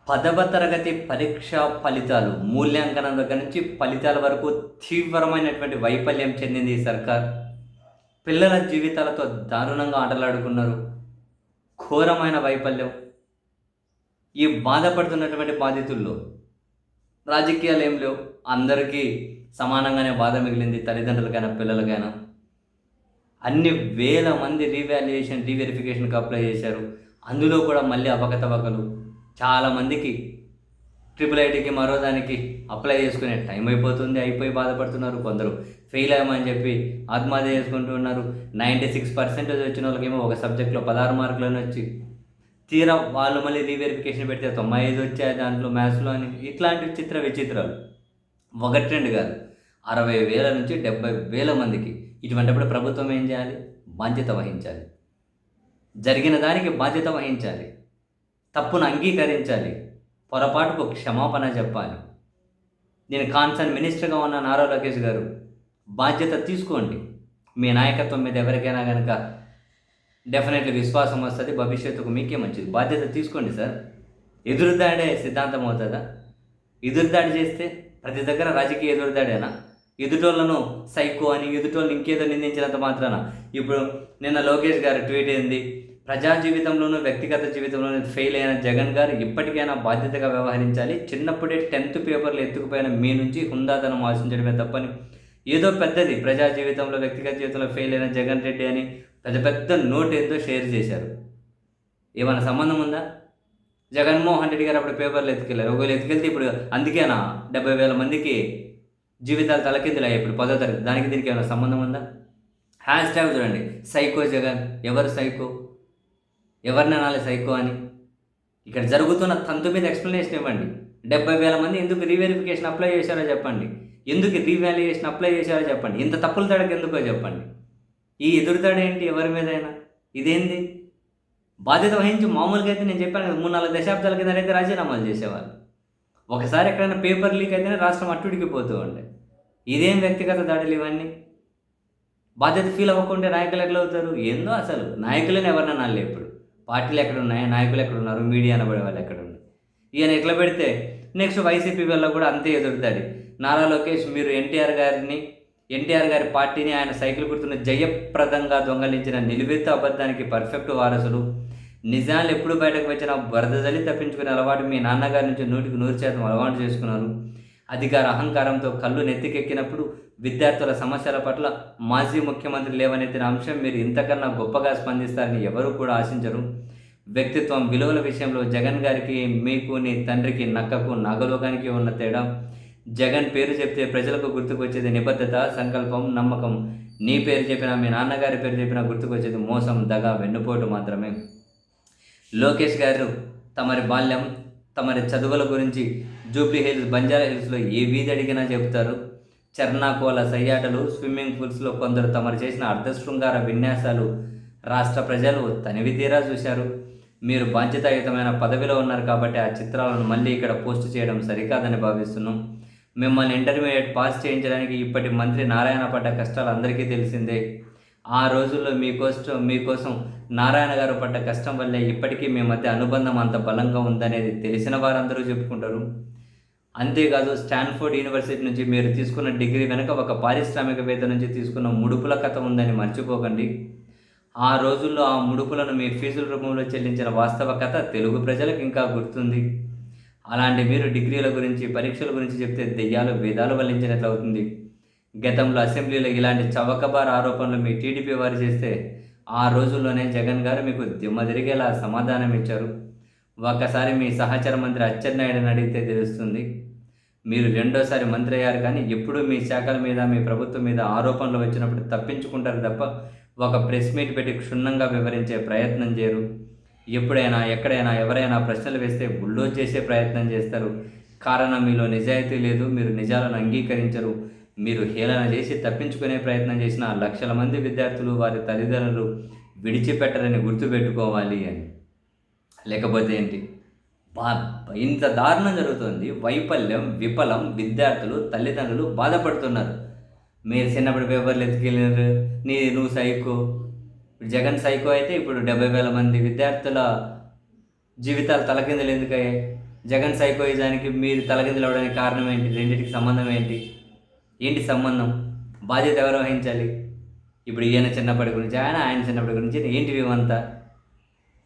10వ తరగతి పరీక్ష ఫలితాలు, మూల్యాంకనం దగ్గర నుంచి ఫలితాల వరకు తీవ్రమైనటువంటి వైఫల్యం చెందింది ఈ సర్కార్. పిల్లల జీవితాలతో దారుణంగా ఆటలాడుకున్నారు. ఘోరమైన వైఫల్యం. ఈ బాధపడుతున్నటువంటి బాధితుల్లో రాజకీయాలు ఏం లేవు. అందరికీ సమానంగానే బాధ మిగిలింది, తల్లిదండ్రులకైనా పిల్లలకైనా. అన్ని వేల మంది రీవాల్యుయేషన్ రీవెరిఫికేషన్కి అప్లై చేశారు. అందులో కూడా మళ్ళీ అవకతవకలు. చాలామందికి ట్రిపుల్ ఐటీకి మరో దానికి అప్లై చేసుకునే టైం అయిపోయి బాధపడుతున్నారు. కొందరు ఫెయిల్ అయ్యామని చెప్పి ఆత్మహత్య చేసుకుంటూ ఉన్నారు. 96% వచ్చిన వాళ్ళకేమో ఒక సబ్జెక్ట్లో 16 మార్కులని వచ్చి తీరా వాళ్ళు మళ్ళీ రీవెరిఫికేషన్ పెడితే 95 వచ్చాయి దాంట్లో మ్యాథ్స్లో అని. ఇట్లాంటి విచిత్రాలు ఒకటి రెండు కాదు, 60,000 నుంచి 70,000 మందికి. ఇటువంటిప్పుడు ప్రభుత్వం ఏం చేయాలి? బాధ్యత వహించాలి. జరిగిన దానికి బాధ్యత వహించాలి. తప్పును అంగీకరించాలి. పొరపాటుకు క్షమాపణ చెప్పాలి. నేను కాన్సర్న్ మినిస్టర్గా ఉన్న నారా లోకేష్ గారు, బాధ్యత తీసుకోండి. మీ నాయకత్వం మీద ఎవరికైనా కనుక డెఫినెట్లీ విశ్వాసం వస్తుంది. భవిష్యత్తుకు మీకే మంచిది. బాధ్యత తీసుకోండి సార్. ఎదురుదాడే సిద్ధాంతం అవుతుందా? ఎదురుదాడి చేస్తే ప్రతి దగ్గర రాజకీయ ఎదురుదాడేనా? ఎదుటోళ్ళను సైకో అని, ఎదుటోళ్ళని ఇంకేదో నిందించినంత మాత్రాన. ఇప్పుడు నిన్న లోకేష్ గారు ట్వీట్ ఏంది? ప్రజా జీవితంలోనూ వ్యక్తిగత జీవితంలోనూ ఫెయిల్ అయిన జగన్ గారు ఇప్పటికైనా బాధ్యతగా వ్యవహరించాలి. చిన్నప్పుడే 10th పేపర్లు ఎత్తుకుపోయిన మీ నుంచి హుందాతనం ఆశించడమే తప్పని, ఏదో పెద్దది ప్రజా జీవితంలో వ్యక్తిగత జీవితంలో ఫెయిల్ అయిన జగన్ రెడ్డి అని పెద్ద నోట్ ఏదో షేర్ చేశారు. ఏమైనా సంబంధం ఉందా? జగన్మోహన్ రెడ్డి గారు అప్పుడు పేపర్లు ఎత్తుకెళ్ళారు. ఒకవేళ ఎత్తుకెళ్తే ఇప్పుడు అందుకేనా 70,000 మందికి జీవితాలు తలకిందులయ్యాయి ఇప్పుడు 10వ తరగతి. దానికి దీనికి ఏమైనా సంబంధం ఉందా? #, చూడండి, సైకో జగన్. ఎవరు సైకో? ఎవరిని అనాలి సైకో అని? ఇక్కడ జరుగుతున్న తంతు మీద ఎక్స్ప్లెనేషన్ ఇవ్వండి. 70,000 మంది ఎందుకు రీవెరిఫికేషన్ అప్లై చేశారో చెప్పండి. ఎందుకు రీవాల్యుయేషన్ అప్లై చేశారో చెప్పండి. ఇంత తప్పుల తడకు ఎందుకో చెప్పండి. ఈ ఎదురుదాడి ఏంటి ఎవరి మీదైనా? ఇదేంది? బాధ్యత వహించి మామూలుగా అయితే నేను చెప్పాను కదా, 3-4 దశాబ్దాల కింద అయితే రాజీనామాలు చేసేవాళ్ళు. ఒకసారి ఎక్కడైనా పేపర్ లీక్ అయితేనే రాష్ట్రం అట్టుడికిపోతూ ఉండే. ఇదేం వ్యక్తిగత దాడులు ఇవన్నీ? బాధ్యత ఫీల్ అవ్వకుంటే నాయకులు ఎట్లా అవుతారు? ఏందో అసలు నాయకులని ఎవరినన్నా ఇప్పుడు పార్టీలు ఎక్కడున్నాయి, నాయకులు ఎక్కడున్నారు, మీడియా అనబడే వాళ్ళు ఎక్కడున్నారు? ఈయన ఎట్లా పెడితే నెక్స్ట్ వైసీపీ వల్ల కూడా అంతే ఎదురుతాడు. నారా లోకేష్, మీరు ఎన్టీఆర్ గారి పార్టీని, ఆయన సైకిల్ గుర్తున్న జయప్రదంగా దొంగలించిన నిలువెత్తు అబద్ధానికి పర్ఫెక్ట్ వారసులు. నిజాలు ఎప్పుడు బయటకు వచ్చినా వరదజలి తప్పించుకునే అలవాటు మీ నాన్నగారి నుంచి 100% అలవాటు చేసుకున్నారు. అధికార అహంకారంతో కళ్ళు నెత్తికెక్కినప్పుడు విద్యార్థుల సమస్యల పట్ల మాజీ ముఖ్యమంత్రి లేవనెత్తిన అంశం మీరు ఇంతకన్నా గొప్పగా స్పందిస్తారని ఎవరూ కూడా ఆశించరు. వ్యక్తిత్వం, విలువల విషయంలో జగన్ గారికి, మీకు, నీ తండ్రికి, నక్కకు, నాగలోకానికి ఉన్న తేడా. జగన్ పేరు చెప్తే ప్రజలకు గుర్తుకొచ్చేది నిబద్ధత, సంకల్పం, నమ్మకం. నీ పేరు చెప్పినా, మీ నాన్నగారి పేరు చెప్పినా గుర్తుకొచ్చేది మోసం, దగ, వెన్నుపోటు మాత్రమే. లోకేష్ గారు తమరి బాల్యం, తమరి చదువుల గురించి జూబ్లీ హిల్స్, బంజారా హిల్స్లో ఏ వీధి అడిగినా చెబుతారు. చర్నాకోల సయ్యాటలు, స్విమ్మింగ్ పూల్స్లో కొందరు తమరు చేసిన అర్ధశృంగార విన్యాసాలు రాష్ట్ర ప్రజలు తనివి తీరా చూశారు. మీరు బాధ్యతాయుతమైన పదవిలో ఉన్నారు కాబట్టి ఆ చిత్రాలను మళ్ళీ ఇక్కడ పోస్ట్ చేయడం సరికాదని భావిస్తున్నాం. మిమ్మల్ని ఇంటర్మీడియట్ పాస్ చేయించడానికి ఇప్పటి మంత్రి నారాయణ పడ్డ కష్టాలు అందరికీ తెలిసిందే. ఆ రోజుల్లో మీకోసం నారాయణ గారు పడ్డ కష్టం వల్లే ఇప్పటికీ మీ మధ్య అనుబంధం అంత బలంగా ఉందనేది తెలిసిన వారందరూ చెప్పుకుంటారు. అంతేకాదు, స్టాన్ఫోర్డ్ యూనివర్సిటీ నుంచి మీరు తీసుకున్న డిగ్రీ వెనుక ఒక పారిశ్రామికవేత్త నుంచి తీసుకున్న ముడుపుల కథ ఉందని మర్చిపోకండి. ఆ రోజుల్లో ఆ ముడుపులను మీ ఫీజుల రూపంలో చెల్లించిన వాస్తవ కథ తెలుగు ప్రజలకు ఇంకా గుర్తుంది. అలాంటి మీరు డిగ్రీల గురించి, పరీక్షల గురించి చెప్తే దెయ్యాలు వేదాలు వల్లించినట్లు అవుతుంది. గతంలో అసెంబ్లీలో ఇలాంటి చవకబార్ ఆరోపణలు మీ టీడీపీ వారు చేస్తే ఆ రోజుల్లోనే జగన్ గారు మీకు దిమ్మ తిరిగేలా సమాధానం ఇచ్చారు. ఒక్కసారి మీ సహచర మంత్రి అచ్చెన్నాయుడిని అడిగితే తెలుస్తుంది. మీరు రెండోసారి మంత్రి అయ్యారు, కానీ ఎప్పుడూ మీ శాఖల మీద, మీ ప్రభుత్వం మీద ఆరోపణలు వచ్చినప్పుడు తప్పించుకుంటారు తప్ప ఒక ప్రెస్ మీట్ పెట్టి క్షుణ్ణంగా వివరించే ప్రయత్నం చేయరు. ఎప్పుడైనా, ఎక్కడైనా, ఎవరైనా ప్రశ్నలు వేస్తే బుల్డోజ్ చేసే ప్రయత్నం చేస్తారు. కారణం మీలో నిజాయితీ లేదు. మీరు నిజాలను అంగీకరించరు. మీరు హేళన చేసి తప్పించుకునే ప్రయత్నం చేసిన లక్షల మంది విద్యార్థులు, వారి తల్లిదండ్రులు విడిచిపెట్టరని గుర్తుపెట్టుకోవాలి అని. లేకపోతే ఏంటి? ఇంత దారుణం జరుగుతుంది. వైఫల్యం, విఫలం, విద్యార్థులు, తల్లిదండ్రులు బాధపడుతున్నారు. మీరు చిన్నప్పుడు పేపర్లు ఎత్తుకెళ్ళినారు, నువ్వు సైకో. జగన్ సైకో అయితే ఇప్పుడు 70,000 మంది విద్యార్థుల జీవితాలు తలకిందులు ఎందుకయ్యాయి? జగన్ సైకోయిజానికి మీరు తలకిందులు అవ్వడానికి కారణం ఏంటి? రెండింటికి సంబంధం ఏంటి? ఏంటి సంబంధం? బాధ్యత ఎవరు వహించాలి? ఇప్పుడు ఈయన చిన్నప్పటి గురించి ఆయన చిన్నప్పటి గురించి ఏంటివి ఇవంతా?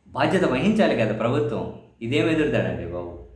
బాధ్యత వహించాలి కదా ప్రభుత్వం. ఇదేం ఎదురుతాడండి బాబు.